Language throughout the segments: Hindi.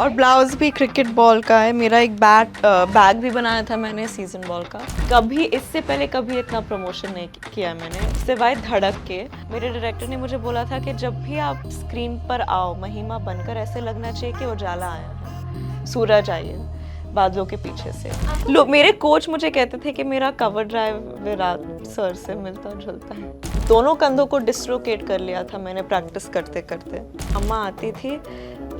और ब्लाउज भी क्रिकेट बॉल का है। मेरा एक बैग भी बनाया था मैंने सीजन बॉल का। कभी इससे पहले कभी इतना प्रमोशन नहीं किया मैंने, सिवाय धड़क के। मेरे डायरेक्टर ने मुझे बोला था कि जब भी आप स्क्रीन पर आओ महिमा बनकर, ऐसे लगना चाहिए कि उजाला आया है, सूरज आइए बादलों के पीछे से। मेरे कोच मुझे कहते थे कि मेरा कवर ड्राइव विराट सर से मिलता जुलता है। दोनों कंधों को डिस्लोकेट कर लिया था मैंने प्रैक्टिस करते करते। अम्मा आती थी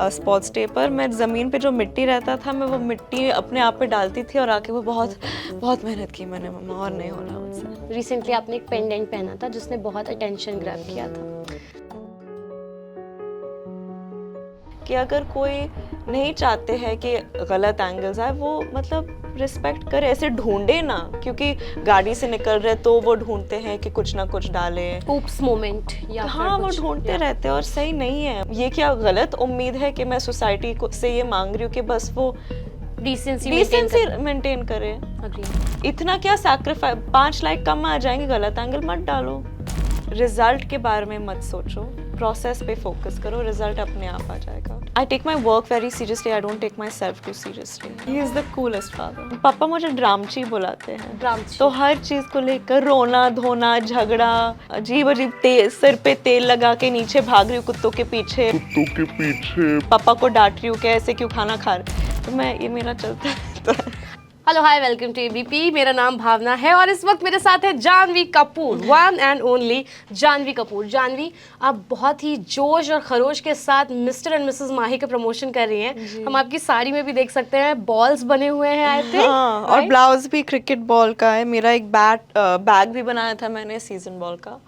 स्पोर्ट्स डे पर, मैं ज़मीन पे जो मिट्टी रहता था मैं वो मिट्टी अपने आप पे डालती थी और आके वो बहुत बहुत मेहनत की मैंने मम्मा, और नहीं हो रहा मुझसे। रिसेंटली आपने एक पेंडेंट पहना था जिसने बहुत अटेंशन ग्रैब किया था कि अगर कोई नहीं चाहते हैं कि गलत एंगल्स आए, वो मतलब रिस्पेक्ट करे, ऐसे ढूंढे ना, क्योंकि गाड़ी से निकल रहे तो वो ढूंढते हैं कि कुछ ना कुछ डाले, ऊप्स मोमेंट या हाँ वो ढूंढते रहते हैं और सही नहीं है ये। क्या गलत उम्मीद है कि मैं सोसाइटी को से ये मांग रही हूँ कि बस वो डिसेंसी मेंटेन करे। इतना क्या सैक्रिफाइस, 5 लाइक कम आ जाएंगे, गलत एंगल मत डालो। रिजल्ट के बारे में मत सोचो, प्रोसेस पे फोकस करो, रिजल्ट अपने आप आ जाएगा। I take my work very seriously, I don't take myself too seriously. He is the coolest father. पापा मुझे ड्रामची बुलाते हैं। ड्रामची। तो हर चीज को लेकर रोना धोना झगड़ा, अजीब अजीब सिर पे तेल लगा के नीचे भाग रही हूँ कुत्तों के पीछे पापा को डांट रही हूँ कि ऐसे क्यों खाना खा रहे। तो मैं ये मेरा चलता है। Hello hi, welcome to ABP. मेरा नाम भावना है और इस वक्त मेरे साथ है Janhvi Kapoor, one and only Janhvi Kapoor. Janhvi, आप बहुत ही जोश और खरोश के साथ मिस्टर एंड मिसेस माही का प्रमोशन कर रही हैं। हम आपकी साड़ी में भी देख सकते हैं बॉल्स बने हुए हैं, आई थिंक। हाँ, और ब्लाउज भी क्रिकेट बॉल का है। मेरा एक बैग भी बनाया था मैंने सीजन बॉल का।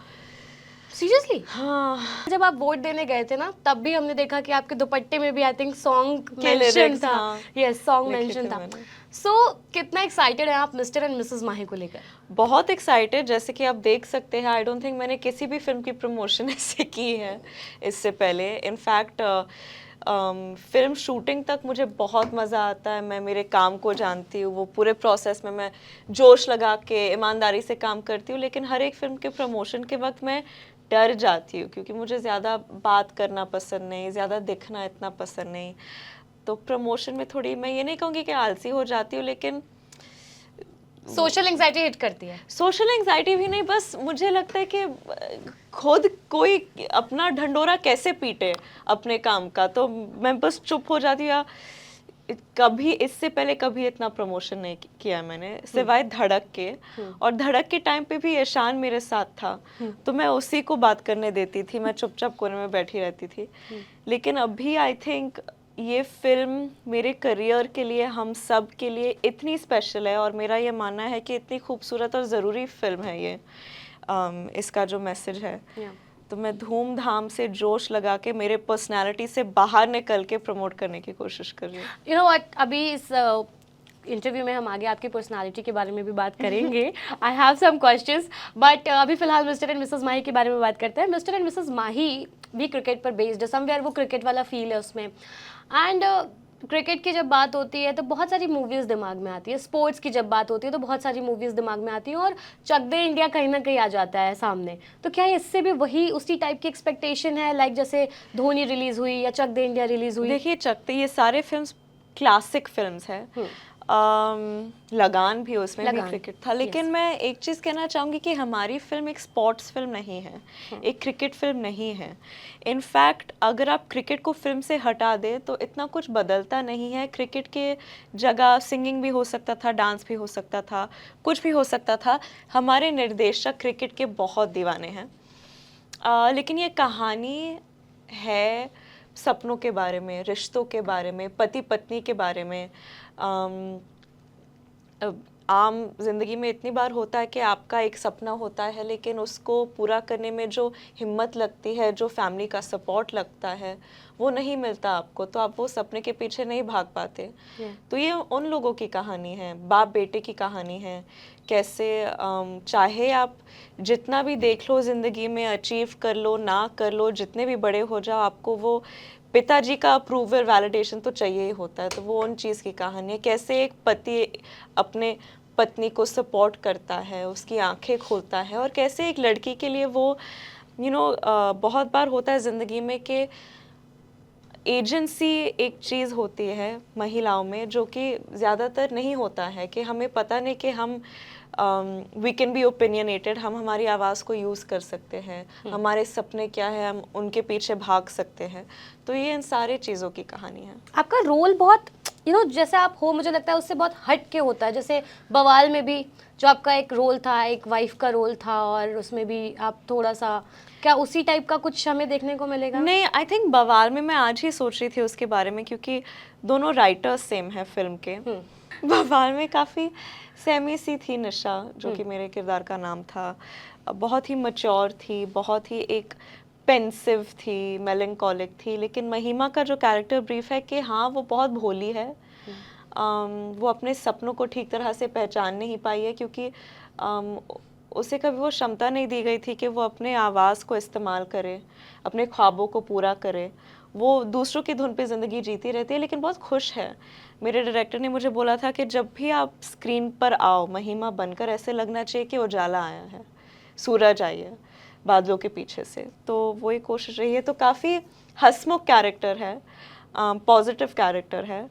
सीरियसली? हाँ। जब आप वोट देने गए थे ना, तब भी हमने देखा कि आपके दुपट्टे में भी I think song mention lyrics, था। हाँ, यस, सॉन्ग लिखे मेंशन थे था। मैंने। सो कितना एक्साइटेड है आप मिस्टर एंड मिसेस माही को लेकर? बहुत एक्साइटेड, जैसे कि आप देख सकते हैं। आई डोंट थिंक मैंने किसी भी फिल्म की प्रमोशन ऐसे की है इससे पहले। इनफैक्ट फिल्म शूटिंग तक मुझे बहुत मज़ा आता है। मैं मेरे काम को जानती हूँ, वो पूरे प्रोसेस में मैं जोश लगा के ईमानदारी से काम करती हूँ। लेकिन हर एक फिल्म के प्रमोशन के वक्त मैं डर जाती हूँ, क्योंकि मुझे ज़्यादा बात करना पसंद नहीं, ज़्यादा दिखना इतना पसंद नहीं। तो प्रमोशन में थोड़ी, मैं ये नहीं कहूँगी कि आलसी हो जाती हूँ, लेकिन सोशल एंजाइटी हिट करती है। सोशल एंजाइटी भी नहीं, बस मुझे लगता है कि खुद कोई अपना ढंडोरा कैसे पीटे अपने काम का, तो मैं बस चुप हो जाती हूँ। या कभी इससे पहले कभी इतना प्रमोशन नहीं किया मैंने, सिवाय धड़क के। और धड़क के टाइम पे भी ईशान मेरे साथ था, तो मैं उसी को बात करने देती थी, मैं चुपचाप कोने में बैठी रहती थी। लेकिन अभी आई थिंक ये फिल्म मेरे करियर के लिए, हम सब के लिए इतनी स्पेशल है, और मेरा ये मानना है कि इतनी खूबसूरत और ज़रूरी फिल्म है ये। इसका जो मैसेज है, तो मैं धूमधाम से जोश लगा के मेरे पर्सनालिटी से बाहर निकल के प्रमोट करने की कोशिश कर रही हूँ। यू नो व्हाट, अभी इस इंटरव्यू में हम आगे आपकी पर्सनालिटी के बारे में भी बात करेंगे। I have some questions, but अभी फिलहाल मिस्टर एंड मिसेस माही के बारे में बात करते हैं। मिस्टर एंड मिसेस माही भी क्रिकेट पर बेस्ड है, समवेयर वो क्रिकेट वाला फील है उसमें। एंड क्रिकेट की जब बात होती है तो बहुत सारी मूवीज़ दिमाग में आती है, स्पोर्ट्स की जब बात होती है तो बहुत सारी मूवीज़ दिमाग में आती हैं, और चक दे इंडिया कहीं ना कहीं आ जाता है सामने। तो क्या इससे भी वही उसी टाइप की एक्सपेक्टेशन है, लाइक जैसे धोनी रिलीज़ हुई या चक दे इंडिया रिलीज़ हुई? देखिए, चक दे, ये सारे फिल्म्स क्लासिक फिल्म्स हैं। लगान भी, उसमें भी क्रिकेट था। लेकिन मैं एक चीज़ कहना चाहूँगी कि हमारी फिल्म एक स्पोर्ट्स फिल्म नहीं है, एक क्रिकेट फिल्म नहीं है। इनफैक्ट अगर आप क्रिकेट को फिल्म से हटा दें तो इतना कुछ बदलता नहीं है। क्रिकेट के जगह सिंगिंग भी हो सकता था, डांस भी हो सकता था, कुछ भी हो सकता था। हमारे निर्देशक क्रिकेट के बहुत दीवाने हैं। लेकिन ये कहानी है सपनों के बारे में, रिश्तों के बारे में, पति पत्नी के बारे में। आम जिंदगी में इतनी बार होता है कि आपका एक सपना होता है, लेकिन उसको पूरा करने में जो हिम्मत लगती है, जो फैमिली का सपोर्ट लगता है, वो नहीं मिलता आपको, तो आप वो सपने के पीछे नहीं भाग पाते। तो ये उन लोगों की कहानी है, बाप बेटे की कहानी है। कैसे चाहे आप जितना भी देख लो ज़िंदगी में, अचीव कर लो ना कर लो, जितने भी बड़े हो जाओ, आपको वो पिताजी का अप्रूवल, वैलिडेशन तो चाहिए ही होता है। तो वो उन चीज़ की कहानी है, कैसे एक पति अपने पत्नी को सपोर्ट करता है, उसकी आंखें खोलता है, और कैसे एक लड़की के लिए वो बहुत बार होता है ज़िंदगी में कि एजेंसी एक चीज़ होती है महिलाओं में जो कि ज़्यादातर नहीं होता है, कि हमें पता नहीं कि हम वी कैन बी ओपिनियनेटेड, हम हमारी आवाज़ को यूज़ कर सकते हैं, हमारे सपने क्या है, हम उनके पीछे भाग सकते हैं। तो ये इन सारी चीज़ों की कहानी है। आपका रोल बहुत जैसे आप हो, मुझे लगता है उससे बहुत हट के होता है। जैसे बवाल में भी जो आपका एक रोल था, एक वाइफ का रोल था, और उसमें भी आप थोड़ा सा, क्या उसी टाइप का कुछ हमें देखने को मिलेगा? नहीं, आई थिंक बवाल में मैं आज ही सोच रही थी उसके बारे में, क्योंकि दोनों राइटर्स सेम है फिल्म के। बवाल में काफ़ी सेमी सी थी निशा, जो कि मेरे किरदार का नाम था, बहुत ही मैच्योर थी, बहुत ही एक पेंसिव थी, मेलंकोलिक थी। लेकिन महिमा का जो कैरेक्टर ब्रीफ है कि हाँ वो बहुत भोली है, वो अपने सपनों को ठीक तरह से पहचान नहीं पाई है, क्योंकि उसे कभी वो क्षमता नहीं दी गई थी कि वो अपने आवाज़ को इस्तेमाल करे, अपने ख्वाबों को पूरा करे। वो दूसरों की धुन पे ज़िंदगी जीती रहती है, लेकिन बहुत खुश है। मेरे डायरेक्टर ने मुझे बोला था कि जब भी आप स्क्रीन पर आओ महिमा बनकर, ऐसे लगना चाहिए कि उजाला आया है, सूरज आई है बादलों के पीछे से। तो वही कोशिश रही है। तो काफ़ी हंसमुख कैरेक्टर है, पॉजिटिव कैरेक्टर है,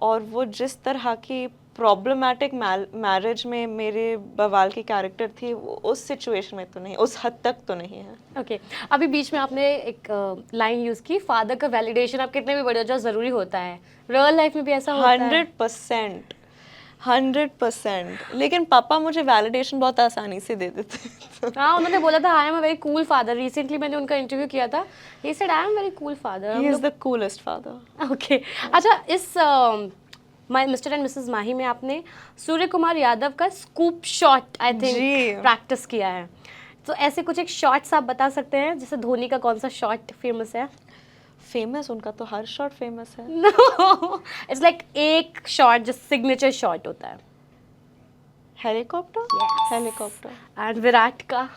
और वो जिस तरह की प्रॉब्लमैटिक मैरिज में मेरे बवाल की कैरेक्टर थी, वो उस सिचुएशन में तो नहीं, उस हद तक तो नहीं है। ओके अभी बीच में आपने एक लाइन यूज़ की, फादर का वैलिडेशन आप कितने भी बड़े हो जाओ ज़रूरी होता है। रियल लाइफ में भी ऐसा होता है? 100%, 100%। लेकिन पापा मुझे वैलिडेशन बहुत आसानी से दे देते। हाँ, उन्होंने बोला था I am a very cool father. Recently मैंने उनका इंटरव्यू किया था, he said I am very cool father. He is the coolest father. Okay अच्छा, इस मिस्टर एंड मिसेस माही में आपने सूर्य कुमार यादव का स्कूप शॉट आई जी। थिंक प्रैक्टिस किया है। तो ऐसे कुछ एक शॉट्स आप बता सकते हैं, जैसे धोनी का कौन सा शॉट फेमस है? फेमस, उनका तो हर शॉट फेमस है। नो, इट्स लाइक एक शॉट जो सिग्नेचर शॉट होता है। Helicopter. Yes. Helicopter. And Virat का?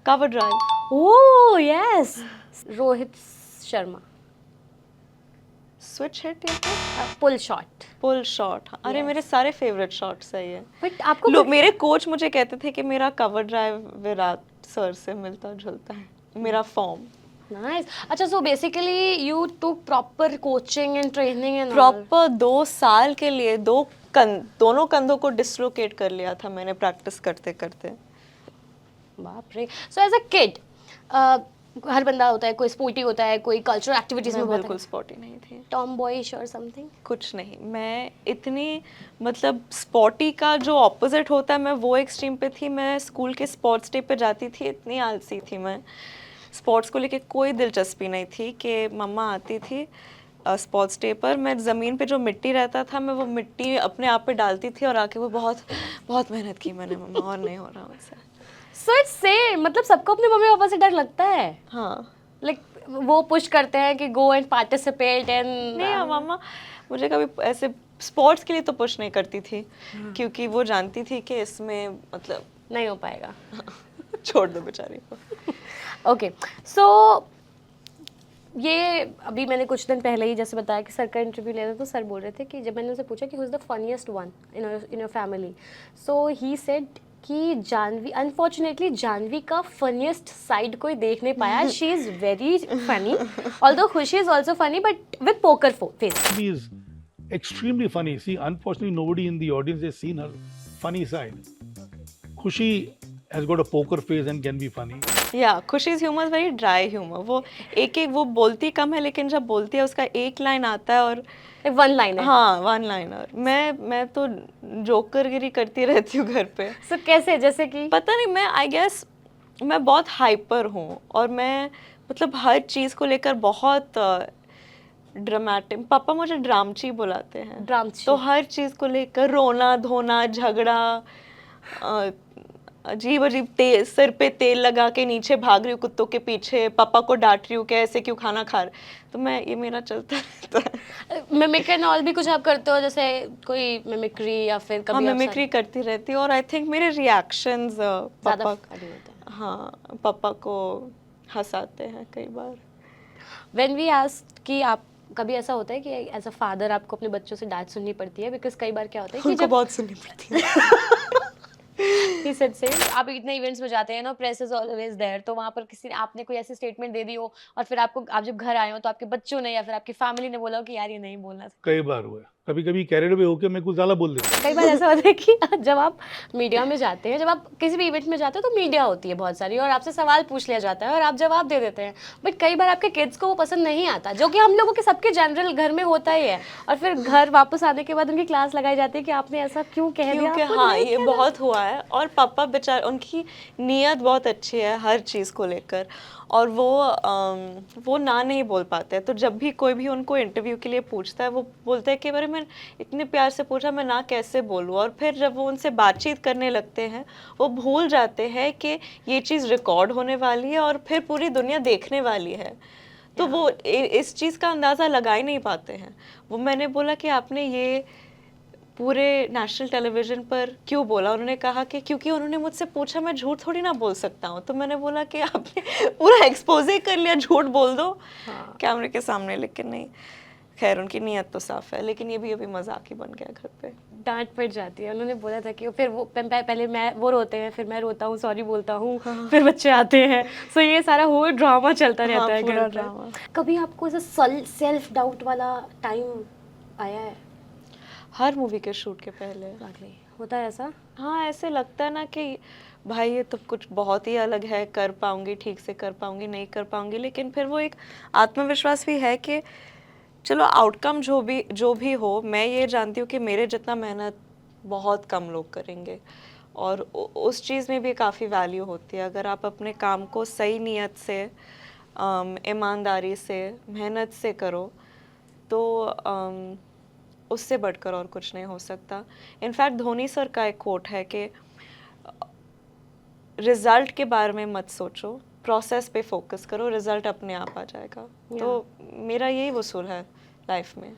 Cover drive. Oh yes. Rohit Sharma? Switch hit या पुल शॉट? Pull shot. अरे Yes. मेरे सारे फेवरेट शॉट्स है ये। बट आपको लोग, मेरे कोच मुझे कहते थे कि मेरा कवर ड्राइव विराट सर से मिलता जुलता है, मेरा फॉर्म। नाइस। अच्छा, so basically you took proper coaching and training and proper 2 साल के लिए दोनों कंधों को डिसलोकेट कर लिया था मैंने प्रैक्टिस करते करते। बाप रे। सो एज अ किड हर बंदा होता है, कोई स्पोर्टी होता है, कोई कल्चरल एक्टिविटीज में मैं बहुत बिल्कुल स्पॉटी नहीं थी। टॉम बॉयिश और समथिंग? कुछ नहीं, मैं इतनी मतलब स्पॉटी का जो ऑपोजिट होता है मैं वो एक्सट्रीम पे थी। मैं स्कूल के स्पोर्ट्स डे पे जाती थी, इतनी आलसी थी मैं। स्पोर्ट्स को लेके कोई दिलचस्पी नहीं थी कि मम्मा आती थी स्पोर्ट्स डे पर, मैं ज़मीन पे जो मिट्टी रहता था मैं वो मिट्टी अपने आप पे डालती थी और आके वो बहुत बहुत मेहनत की मैंने मम्मा, और नहीं हो रहा मुझसे। सो इट्स सेम, मतलब सबको अपने मम्मी पापा से डर लगता है। हाँ, लाइक वो पुश करते हैं कि गो एंड पार्टिसिपेट एंड नहीं मम्मा मुझे कभी ऐसे स्पोर्ट्स के लिए तो पुश नहीं करती थी, क्योंकि वो जानती थी कि इसमें मतलब नहीं हो पाएगा। छोड़ दो बेचारी को। ओके सो ये अभी मैंने कुछ दिन पहले ही जैसे बताया कि सर का इंटरव्यू लिया था, तो सर बोल रहे थे कि जब मैंने उनसे पूछा कि who is the funniest one in your family, so he said कि जानवी, अनफॉर्चुनेटली जानवी का फनीएस्ट साइड कोई देख नहीं पाया। She is very funny, although Khushi is also funny but with poker face. She is extremely funny. See, unfortunately, nobody in the audience has seen her funny side. Khushi has got a poker face and can be funny. या Khushi's humour very dry humour. वो एक वो बोलती कम है, लेकिन जब बोलती है उसका एक लाइन आता है और वन लाइन है। हाँ, 1 लाइनर। मैं तो जोकरगिरी करती रहती हूँ घर पे। सो कैसे, जैसे कि पता नहीं, मैं आई गेस मैं बहुत हाइपर हूँ, और मैं मतलब हर चीज़ को लेकर बहुत ड्रामेटिक। पापा मुझे ड्रामची बुलाते हैं। ड्रामची। तो हर चीज़ को लेकर रोना धोना झगड़ा, अजीब अजीब सिर पे तेल लगा के नीचे भाग रही हूँ कुत्तों के पीछे, पापा को डांट रही हूँ कि ऐसे क्यों खाना खा रहे। तो मैं ये मेरा चलता रहता है। मिमिक एंड ऑल भी कुछ आप करते हो, जैसे कोई मिमिक्री या फिर हाँ, कभी मिमिक्री करती रहती हूँ, और आई थिंक मेरे रिएक्शंस ज़्यादा पापा, funny होते हैं। हाँ, पापा को हंसाते हैं कई बार। व्हेन वी आस्क कि आप, कभी ऐसा होता है कि एज अ फादर आपको अपने बच्चों से डांट सुननी पड़ती है? बिकॉज कई बार क्या होता है कि उनको जब बहुत सुननी पड़ती है। He said same. आप इतने इवेंट्स में जाते हैं ना, प्रेस इज ऑलवेज देयर, तो वहाँ पर किसी ने आपने कोई ऐसी स्टेटमेंट दे दी हो और फिर आप जब घर आए हो तो आपके बच्चों ने या फिर आपकी फैमिली ने बोला हो कि यार ये नहीं बोलना था? कई बार हुआ है, कभी कभी कैरिड अवे होकर मैं कुछ ज़्यादा बोल देता हूँ। कई बार ऐसा होता है कि जब आप मीडिया में जाते हैं, जब आप किसी भी इवेंट में जाते हो तो मीडिया होती है बहुत सारी और आपसे सवाल पूछ लिया जाता है और आप जवाब दे देते हैं, बट कई बार आपके किड्स को वो पसंद नहीं आता, जो कि हम लोगों के सबके जनरल घर में होता ही है, और फिर घर वापस आने के बाद उनकी क्लास लगाई जाती है कि आपने ऐसा क्यों कह दिया, क्योंकि आपको हाँ नहीं ये कहना बहुत हुआ है। और पापा बेचारे, उनकी नीयत बहुत अच्छी है हर चीज़ को लेकर, और वो ना नहीं बोल पाते हैं। तो जब भी कोई भी उनको इंटरव्यू के लिए पूछता है वो बोलते हैं कि अरे मैं इतने प्यार से पूछा, मैं ना कैसे बोलूँ। और फिर जब वो उनसे बातचीत करने लगते हैं वो भूल जाते हैं कि ये चीज़ रिकॉर्ड होने वाली है और फिर पूरी दुनिया देखने वाली है। तो वो इस चीज़ का अंदाज़ा लगा ही नहीं पाते हैं। वो मैंने बोला कि आपने ये पूरे नेशनल टेलीविज़न पर क्यों बोला? उन्होंने कहा कि क्योंकि उन्होंने मुझसे पूछा, मैं झूठ थोड़ी ना बोल सकता हूँ। तो मैंने बोला कि आपने पूरा एक्सपोज़े कर लिया, झूठ बोल दो कैमरे के सामने। लेकिन नहीं, खैर उनकी नीयत तो साफ़ है, लेकिन ये भी अभी मजाक ही बन गया घर पे। डांट पड़ जाती है। उन्होंने बोला था कि फिर वो पहले वो रोते हैं, फिर मैं रोता हूँ, सॉरी बोलता हूँ, फिर बच्चे आते हैं, सो ये सारा वो ड्रामा चलता रहता है पूरा घर पर। ड्रामा। कभी आपको ऐसा सेल्फ डाउट वाला टाइम आया है? हर मूवी के शूट के पहले होता है ऐसा? हाँ, ऐसे लगता है ना कि भाई ये तो कुछ बहुत ही अलग है, कर पाऊंगी, ठीक से कर पाऊंगी, नहीं कर पाऊंगी। लेकिन फिर वो एक आत्मविश्वास भी है कि चलो आउटकम जो भी हो, मैं ये जानती हूँ कि मेरे जितना मेहनत बहुत कम लोग करेंगे। और उस चीज़ में भी काफ़ी वैल्यू होती है। अगर आप अपने काम को सही नीयत से, ईमानदारी से, मेहनत से करो तो उससे बढ़कर और कुछ नहीं हो सकता। इनफैक्ट धोनी सर का एक कोट है कि रिजल्ट के बारे में मत सोचो, प्रोसेस पे फोकस करो, रिजल्ट अपने आप आ जाएगा। तो मेरा यही वसूल है लाइफ में।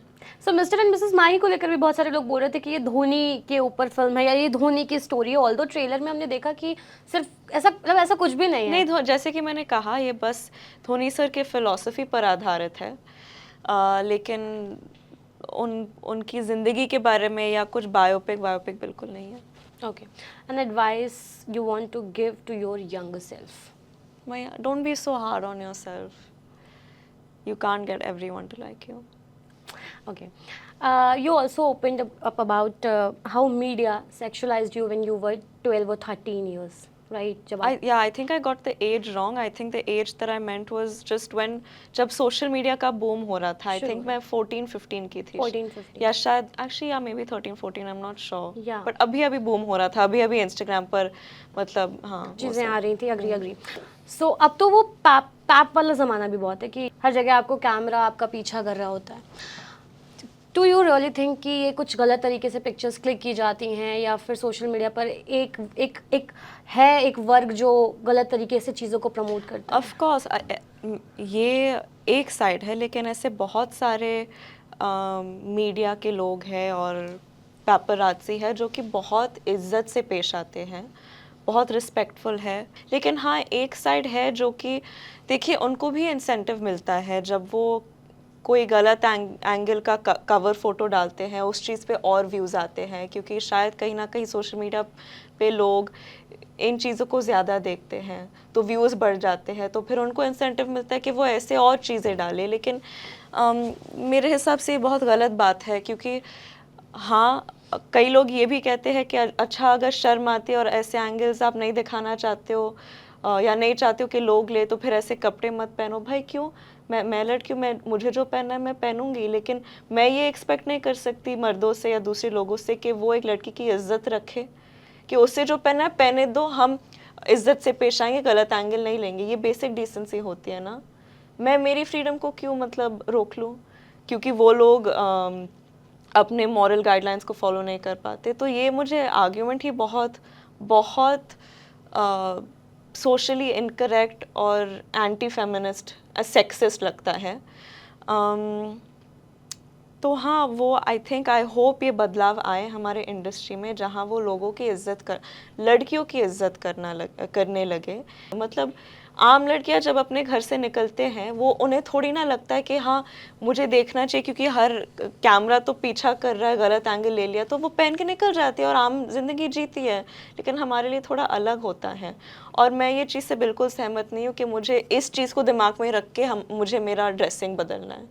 सो मिस्टर एंड मिसेस माही को लेकर भी बहुत सारे लोग बोल रहे थे कि ये धोनी के ऊपर फिल्म है या ये धोनी की स्टोरी है, ऑल्दो ट्रेलर में हमने देखा कि सिर्फ ऐसा कुछ भी नहीं है। नहीं, जैसे कि मैंने कहा, ये बस धोनी सर के फिलॉसफी पर आधारित है। लेकिन उनकी ज़िंदगी के बारे में या कुछ बायोपिक बिल्कुल नहीं है। Okay. An advice you want to give to your younger self? Don't be so hard on yourself. You can't get everyone to like you. Okay. You also opened up about how media sexualized you when you were 12 or 13 years, right? I think I got the age wrong. I think the age that I meant was just जब social media का boom हो रहा था. I think मैं 14-15 की थी. 14-15. या शायद actually या maybe 13-14, I'm not sure. Yeah. But अभी boom हो रहा था. अभी Instagram पर मतलब हाँ चीज़ें आ रही थी. agree. So अब तो वो पैप वाला ज़माना भी बहुत है कि हर जगह आपको कैमरा आपका पीछा कर रहा होता है. Do you really think कि ये कुछ गलत तरीके से पिक्चर्स क्लिक की जाती हैं या फिर सोशल मीडिया पर एक वर्ग जो गलत तरीके से चीज़ों को प्रमोट करता है? Of course, ये एक साइड है, लेकिन ऐसे बहुत सारे मीडिया के लोग हैं और पेपराज़ी है जो कि बहुत इज्जत से पेश आते हैं, बहुत रिस्पेक्टफुल है। लेकिन हाँ, एक साइड है जो कि देखिए उनको भी इंसेंटिव मिलता है जब वो कोई गलत एंगल का कवर फोटो डालते हैं, उस चीज़ पे और व्यूज़ आते हैं, क्योंकि शायद कहीं ना कहीं सोशल मीडिया पे लोग इन चीज़ों को ज़्यादा देखते हैं तो व्यूज़ बढ़ जाते हैं, तो फिर उनको इंसेंटिव मिलता है कि वो ऐसे और चीज़ें डालें। लेकिन मेरे हिसाब से ये बहुत गलत बात है, क्योंकि हाँ, कई लोग ये भी कहते हैं कि अच्छा अगर शर्म आती है और ऐसे एंगल्स आप नहीं दिखाना चाहते हो या नहीं चाहते हो कि लोग ले, तो फिर ऐसे कपड़े मत पहनो। भाई क्यों, मैं लड़की हूँ, मुझे जो पहनना है मैं पहनूंगी, लेकिन मैं ये एक्सपेक्ट नहीं कर सकती मर्दों से या दूसरे लोगों से कि वो एक लड़की की इज्जत रखे, कि उससे जो पहनना है पहने दो, हम इज्जत से पेश आएंगे, गलत एंगल नहीं लेंगे। ये बेसिक डिसेंसी होती है ना। मैं मेरी फ्रीडम को क्यों मतलब रोक लूँ क्योंकि वो लोग अपने मॉरल गाइडलाइंस को फॉलो नहीं कर पाते। तो ये मुझे आर्ग्यूमेंट ही बहुत सोशली इनकरेक्ट और एंटी फेमिनिस्ट, सेक्सिस्ट लगता है। तो हाँ, वो आई होप ये बदलाव आए हमारे इंडस्ट्री में, जहाँ वो लोगों की इज्जत लड़कियों की इज्जत करने लगे। मतलब आम लड़कियां जब अपने घर से निकलते हैं वो उन्हें थोड़ी ना लगता है कि हाँ मुझे देखना चाहिए क्योंकि हर कैमरा तो पीछा कर रहा है, गलत एंगल ले लिया, तो वो पहन के निकल जाती है और आम जिंदगी जीती है। लेकिन हमारे लिए थोड़ा अलग होता है और मैं ये चीज़ से बिल्कुल सहमत नहीं हूँ कि मुझे इस चीज़ को दिमाग में रख के मुझे मेरा ड्रेसिंग बदलना है।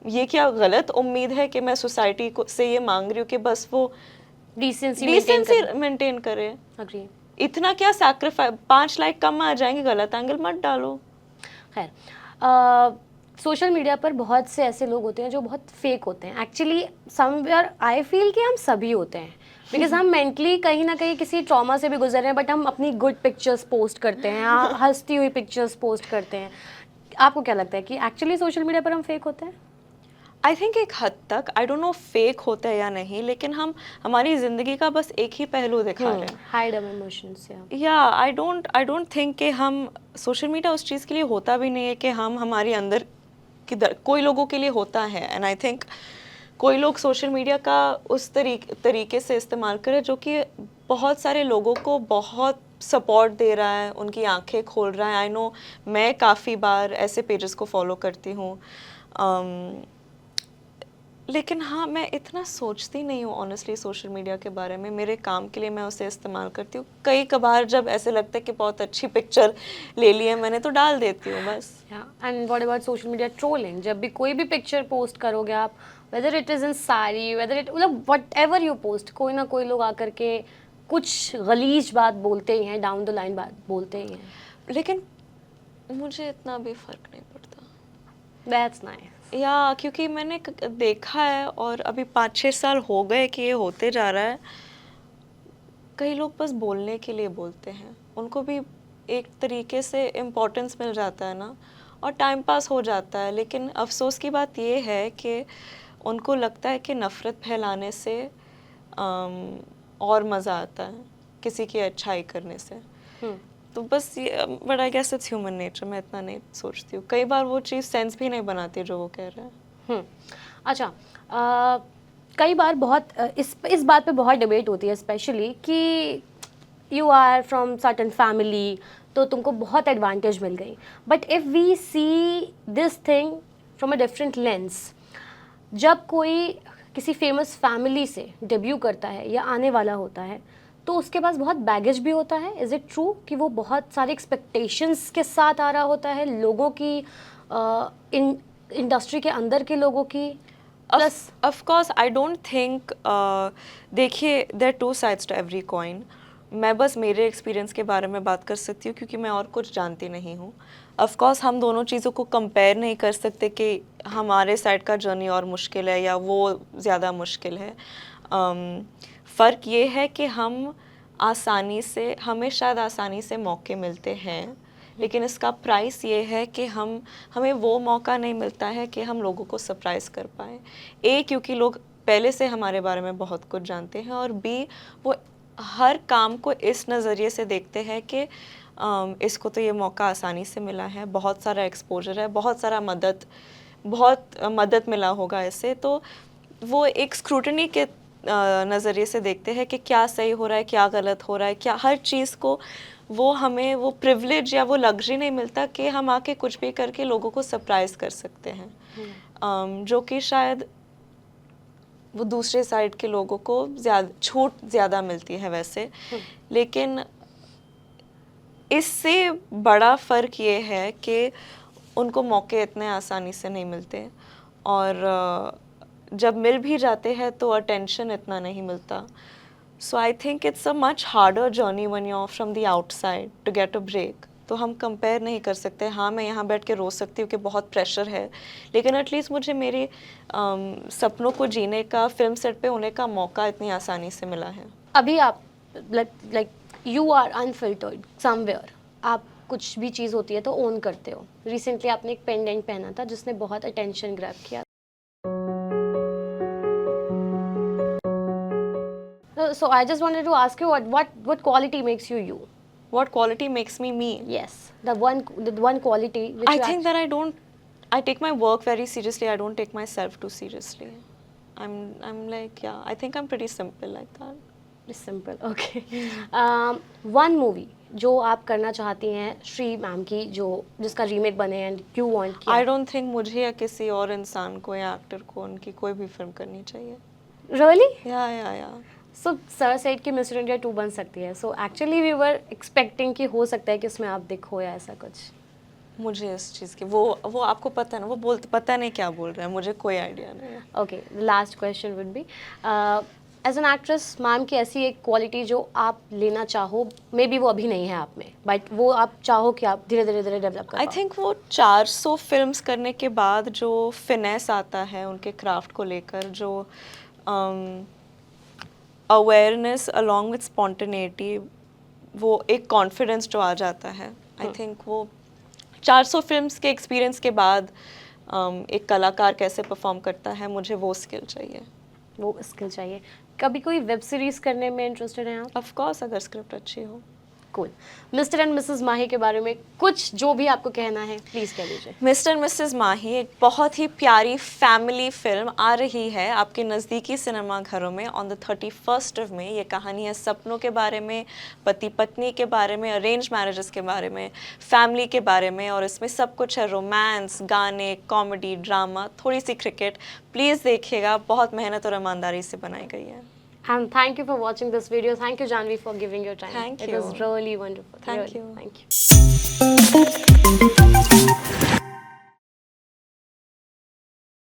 ये क्या गलत उम्मीद है कि मैं सोसाइटी को से ये मांग रही हूँ कि बस वो डिसेंसी मेंटेन करे। अग्री। इतना क्या सैक्रिफाइस, 5 लाइक कम आ जाएंगे, गलत एंगल मत डालो। खैर, सोशल मीडिया पर बहुत से ऐसे लोग होते हैं जो बहुत फेक होते हैं। एक्चुअली समवेयर आई फील कि हम सभी होते हैं, बिकॉज हम मेंटली कहीं ना कहीं किसी ट्रॉमा से भी गुजर रहे हैं, बट हम अपनी गुड पिक्चर्स पोस्ट करते हैं, हंसती हुई पिक्चर्स पोस्ट करते हैं। आपको क्या लगता है कि एक्चुअली सोशल मीडिया पर हम फेक होते हैं? आई थिंक एक हद तक, आई डोंट नो फेक होता है या नहीं, लेकिन हम हमारी जिंदगी का बस एक ही पहलू दिखा रहे हैं। हाइड अवर इमोशंस। या आई डोंट थिंक कि हम, सोशल मीडिया उस चीज़ के लिए होता भी नहीं है कि हम हमारे अंदर कोई लोगों के लिए होता है। एंड आई थिंक कोई लोग सोशल मीडिया का उस तरीके से इस्तेमाल करें जो कि बहुत सारे लोगों को बहुत सपोर्ट दे रहा है, उनकी आंखें खोल रहा है। आई नो, मैं काफ़ी बार ऐसे पेजेस को फॉलो करती हूँ, लेकिन हाँ, मैं इतना सोचती नहीं हूँ ऑनेस्टली सोशल मीडिया के बारे में। मेरे काम के लिए मैं उसे इस्तेमाल करती हूँ। कई कबार जब ऐसे लगता है कि बहुत अच्छी पिक्चर ले ली है मैंने, तो डाल देती हूँ बस। And what about social media trolling? जब भी कोई भी पिक्चर पोस्ट करोगे आप, whether it is in sari, whether it, मतलब वट एवर यू पोस्ट, कोई ना कोई लोग आकर के कुछ गलीज बात बोलते ही हैं, डाउन द लाइन बात बोलते ही हैं। लेकिन मुझे इतना भी फ़र्क नहीं पड़ता। That's nice. या क्योंकि मैंने देखा है, और अभी 5-6 साल हो गए कि ये होते जा रहा है। कई लोग बस बोलने के लिए बोलते हैं, उनको भी एक तरीके से इम्पोर्टेंस मिल जाता है ना, और टाइम पास हो जाता है। लेकिन अफसोस की बात ये है कि उनको लगता है कि नफ़रत फैलाने से और मज़ा आता है किसी की अच्छाई करने से। तो बस ये, but I guess it's human nature, मैं इतना नहीं सोचती हूँ। कई बार वो चीज़ सेंस भी नहीं बनाती जो वो कह रहे हैं। अच्छा, कई बार बहुत इस बात पे बहुत डिबेट होती है, स्पेशली कि you are from certain family तो तुमको बहुत एडवांटेज मिल गई, but if we see this thing from a different lens, जब कोई किसी फेमस फैमिली से डेब्यू करता है या आने वाला होता है तो उसके पास बहुत बैगेज भी होता है। इज़ इट ट्रू कि वो बहुत सारे एक्सपेक्टेशंस के साथ आ रहा होता है, लोगों की, इंडस्ट्री के अंदर के लोगों की? Plus of course I don't think, देखिए there two sides to every coin. मैं बस मेरे एक्सपीरियंस के बारे में बात कर सकती हूँ क्योंकि मैं और कुछ जानती नहीं हूँ। ऑफ कोर्स हम दोनों चीज़ों को कंपेयर नहीं कर सकते कि हमारे साइड का जर्नी और मुश्किल है या वो ज़्यादा मुश्किल है। फ़र्क ये है कि हमें शायद आसानी से मौके मिलते हैं, लेकिन इसका प्राइस ये है कि हमें वो मौका नहीं मिलता है कि हम लोगों को सरप्राइज़ कर पाएँ। क्योंकि लोग पहले से हमारे बारे में बहुत कुछ जानते हैं, और बी, वो हर काम को इस नज़रिए से देखते हैं कि इसको तो ये मौका आसानी से मिला है, बहुत सारा एक्सपोजर है, बहुत मदद मिला होगा इससे, तो वो एक स्क्रूटनी के नज़रिए से देखते हैं कि क्या सही हो रहा है, क्या गलत हो रहा है, क्या हर चीज़ को हमें वो प्रिविलेज या वो लग्जरी नहीं मिलता कि हम आके कुछ भी करके लोगों को सरप्राइज़ कर सकते हैं, जो कि शायद वो दूसरे साइड के लोगों को छूट ज़्यादा मिलती है वैसे। लेकिन इससे बड़ा फ़र्क ये है कि उनको मौके इतने आसानी से नहीं मिलते, और जब मिल भी जाते हैं तो अटेंशन इतना नहीं मिलता। So I think it's a much harder journey when you are from the outside to get a break. तो हम कंपेयर नहीं कर सकते। हाँ, मैं यहाँ बैठ के रो सकती हूँ कि बहुत प्रेशर है, लेकिन एटलीस्ट मुझे मेरे सपनों को जीने का, फिल्म सेट पे होने का मौका इतनी आसानी से मिला है। अभी आप like you are unfiltered somewhere, आप कुछ भी चीज़ होती है तो ओन करते हो। रिसेंटली आपने एक पेंडेंट पहना था जिसने बहुत अटेंशन ग्रैब किया। So I just wanted to ask you what quality makes you you? What quality makes me me? Yes, the one quality which I think that I take my work very seriously. I don't take myself too seriously. I'm like, yeah, I think I'm pretty simple like that. Simple, okay. One movie जो आप करना चाहती हैं श्री मैम की, जो जिसका रीमेक बने and you want I don't think मुझे या किसी और इंसान को या एक्टर को उनकी कोई भी फिल्म करनी चाहिए। रियली? या सो सर सेड कि मिस्टर इंडिया 2 बन सकती है, so actually we were expecting कि हो सकता है कि उसमें आप दिखो या ऐसा कुछ। मुझे इस चीज़ की वो आपको पता है ना, वो बोलते पता नहीं क्या बोल रहे हैं, मुझे कोई आइडिया नहीं है। Okay, last question would be, as an actress ma'am की ऐसी एक क्वालिटी जो आप लेना चाहो, मे बी वो अभी नहीं है आप में, बट वो आप चाहो कि आप धीरे धीरे डेवलप कर आई थिंक वो 400 फिल्म्स करने के बाद जो फिनेस आता है उनके क्राफ्ट को लेकर, जो अवेयरनेस अलॉन्ग विथ स्पॉन्टेनिटी, वो एक कॉन्फिडेंस जो आ जाता है, आई थिंक वो 400 फिल्म्स के एक्सपीरियंस के बाद एक कलाकार कैसे परफॉर्म करता है, मुझे वो स्किल चाहिए। वो स्किल चाहिए। कभी कोई वेब सीरीज करने में इंटरेस्टेड हैं आप? ऑफ कोर्स, अगर स्क्रिप्ट अच्छी हो। कूल। मिस्टर एंड मिसेस माही के बारे में कुछ जो भी आपको कहना है प्लीज कह दीजिए। मिस्टर एंड मिसेस माही एक बहुत ही प्यारी फैमिली फिल्म आ रही है आपके नज़दीकी सिनेमा घरों में on the 31st of May। ये कहानी है सपनों के बारे में, पति पत्नी के बारे में, अरेंज मैरिजेस के बारे में, फैमिली के बारे में, और इसमें सब कुछ है, रोमांस, गाने, कॉमेडी, ड्रामा, थोड़ी सी क्रिकेट। प्लीज़ देखिएगा, बहुत मेहनत और ईमानदारी से बनाई गई है। And thank you for watching this video. Thank you, Janvi, for giving your time. Thank It you. was really wonderful. Thank Really. you. Thank you.